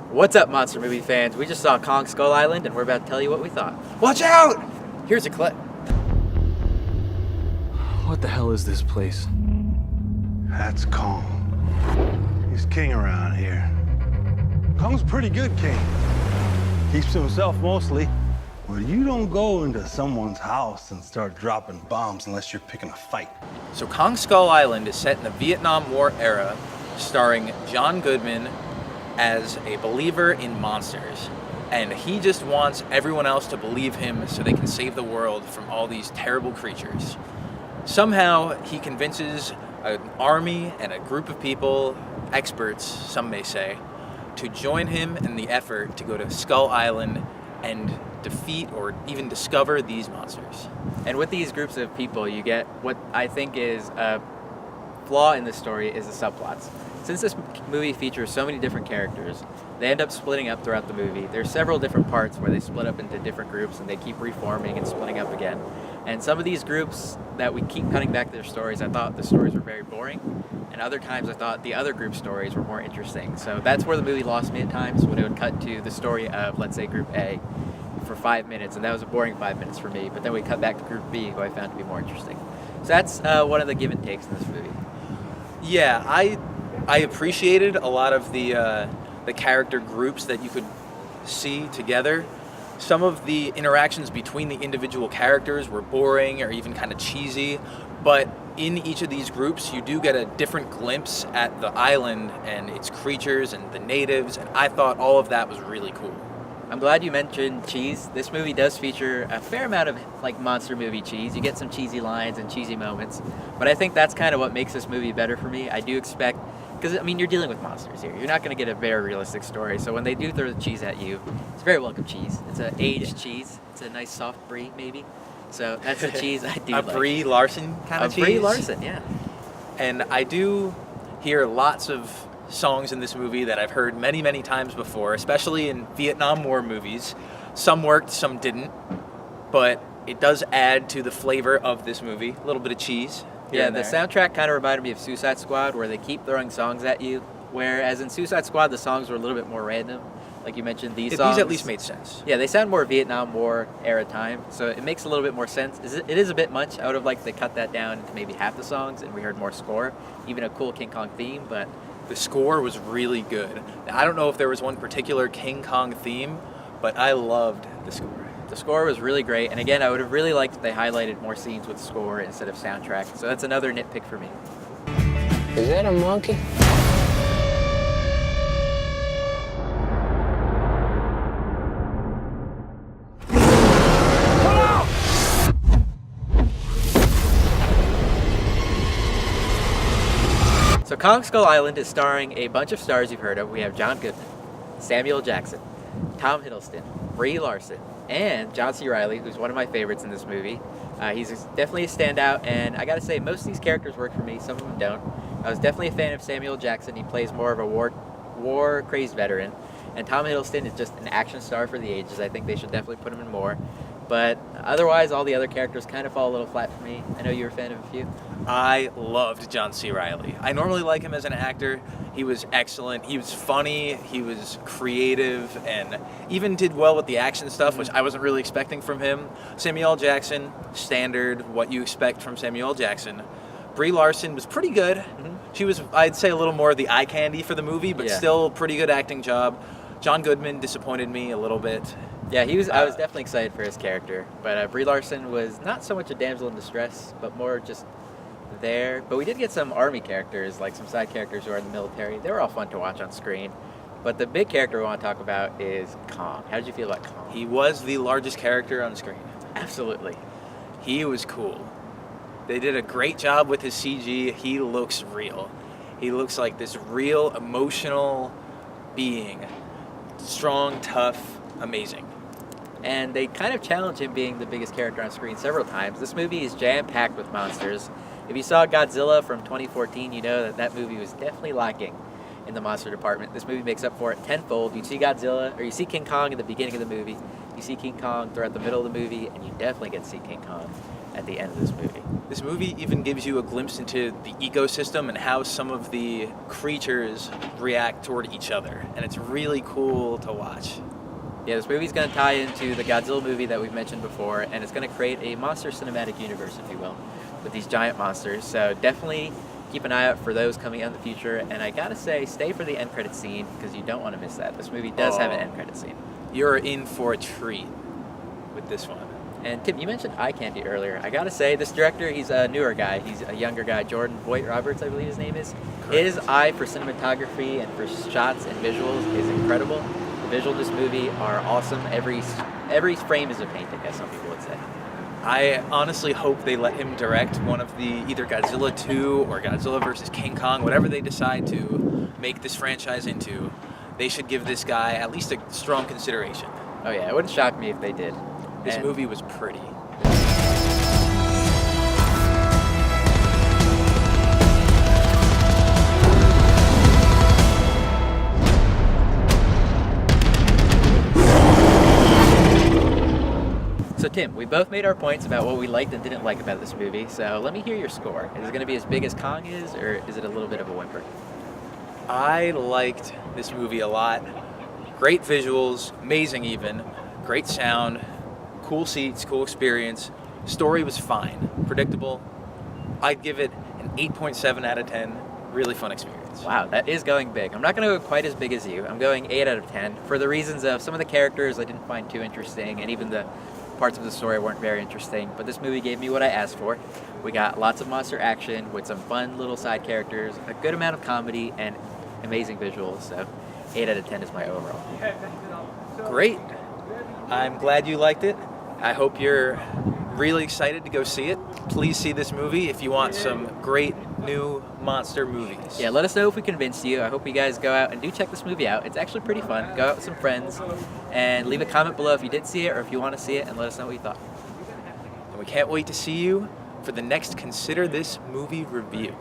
What's up, monster movie fans? We just saw Kong Skull Island, and we're about to tell you what we thought. Watch out! Here's a clip. What the hell is this place? That's Kong. He's king around here. Kong's a pretty good king. Keeps to himself mostly. Well, you don't go into someone's house and start dropping bombs unless you're picking a fight. So Kong Skull Island is set in the Vietnam War era, starring John Goodman as a believer in monsters. And he just wants everyone else to believe him so they can save the world from all these terrible creatures. Somehow he convinces an army and a group of people, experts, some may say, to join him in the effort to go to Skull Island and defeat or even discover these monsters. And with these groups of people, you get what I think is a flaw in the story is the subplots. Since this movie features so many different characters, they end up splitting up throughout the movie. There's several different parts where they split up into different groups and they keep reforming and splitting up again. And some of these groups that we keep cutting back their stories, I thought the stories were very boring. And other times I thought the other group stories were more interesting. So that's where the movie lost me at times, when it would cut to the story of, let's say, Group A for 5 minutes, and that was a boring 5 minutes for me. But then we cut back to Group B, who I found to be more interesting. So that's one of the give and takes in this movie. Yeah, I appreciated a lot of the character groups that you could see together. Some of the interactions between the individual characters were boring or even kind of cheesy, but in each of these groups you do get a different glimpse at the island and its creatures and the natives, and I thought all of that was really cool. I'm glad you mentioned cheese. This movie does feature a fair amount of like monster movie cheese. You get some cheesy lines and cheesy moments, but I think that's kind of what makes this movie better for me. I do expect, because I mean, you're dealing with monsters here. You're not going to get a very realistic story. So when they do throw the cheese at you, it's very welcome cheese. It's an aged cheese. It's a nice soft brie, maybe. So that's the cheese I do A like. Brie Larson kind of cheese. Brie Larson, yeah. And I do hear lots of songs in this movie that I've heard many, many times before, especially in Vietnam War movies. Some worked, some didn't, but it does add to the flavor of this movie. A little bit of cheese. Yeah, the soundtrack kind of reminded me of Suicide Squad, where they keep throwing songs at you, whereas in Suicide Squad, the songs were a little bit more random. Like you mentioned, these songs... These at least made sense. Yeah, they sound more Vietnam War era time, so it makes a little bit more sense. It is a bit much. I would have liked to cut that down to maybe half the songs, and we heard more score, even a cool King Kong theme, but... The score was really good. I don't know if there was one particular King Kong theme, but I loved the score. The score was really great, and again, I would have really liked if they highlighted more scenes with score instead of soundtrack, so that's another nitpick for me. Is that a monkey? So Kong Skull Island is starring a bunch of stars you've heard of. We have John Goodman, Samuel Jackson, Tom Hiddleston, Brie Larson, and John C. Reilly, who's one of my favorites in this movie. He's definitely a standout, and I gotta say, most of these characters work for me, some of them don't. I was definitely a fan of Samuel Jackson. He plays more of a war-crazed veteran, and Tom Hiddleston is just an action star for the ages. I think they should definitely put him in more. But otherwise, all the other characters kind of fall a little flat for me. I know you're a fan of a few. I loved John C. Reilly. I normally like him as an actor. He was excellent. He was funny. He was creative, and even did well with the action stuff, which I wasn't really expecting from him. Samuel L. Jackson, standard, what you expect from Samuel L. Jackson. Brie Larson was pretty good. She was, I'd say, a little more the eye candy for the movie, but still pretty good acting job. John Goodman disappointed me a little bit. Yeah, he was. I was definitely excited for his character, but Brie Larson was not so much a damsel in distress, but more just there. But we did get some army characters, like some side characters who are in the military. They were all fun to watch on screen. But the big character we want to talk about is Kong. How did you feel about Kong? He was the largest character on screen. Absolutely. He was cool. They did a great job with his CG. He looks real. He looks like this real emotional being. Strong, tough, amazing. And they kind of challenge him being the biggest character on screen several times. This movie is jam-packed with monsters. If you saw Godzilla from 2014, you know that movie was definitely lacking in the monster department. This movie makes up for it tenfold. You see Godzilla, or you see King Kong in the beginning of the movie, you see King Kong throughout the middle of the movie, and you definitely get to see King Kong at the end of this movie. This movie even gives you a glimpse into the ecosystem and how some of the creatures react toward each other, and it's really cool to watch. Yeah, this movie's going to tie into the Godzilla movie that we've mentioned before, and it's going to create a monster cinematic universe, if you will, with these giant monsters. So definitely keep an eye out for those coming out in the future. And I gotta say, stay for the end credit scene because you don't want to miss that. This movie does have an end credit scene. You're in for a treat with this one. And Tim, you mentioned eye candy earlier. I gotta say, this director, he's a newer guy. He's a younger guy, Jordan Voight-Roberts, I believe his name is. Correct. His eye for cinematography and for shots and visuals is incredible. The visuals of this movie are awesome. Every frame is a painting, as some people would say. I honestly hope they let him direct one of the either Godzilla 2 or Godzilla vs. King Kong, whatever they decide to make this franchise into. They should give this guy at least a strong consideration. Oh yeah, it wouldn't shock me if they did. This And- movie was pretty. So Tim, we both made our points about what we liked and didn't like about this movie, so let me hear your score. Is it going to be as big as Kong is, or is it a little bit of a whimper? I liked this movie a lot. Great visuals, amazing even, great sound, cool seats, cool experience. Story was fine, predictable. I'd give it an 8.7 out of 10. Really fun experience. Wow, that is going big. I'm not going to go quite as big as you. I'm going 8 out of 10 for the reasons of some of the characters I didn't find too interesting, and even the parts of the story weren't very interesting, but this movie gave me what I asked for. We got lots of monster action with some fun little side characters, a good amount of comedy, and amazing visuals, so 8 out of 10 is my overall. Great. I'm glad you liked it. I hope you're really excited to go see it. Please see this movie if you want some great new monster movies. Yeah, let us know if we convinced you. I hope you guys go out and do check this movie out. It's actually pretty fun. Go out with some friends and leave a comment below if you did see it or if you want to see it, and let us know what you thought. And we can't wait to see you for the next Consider This Movie review.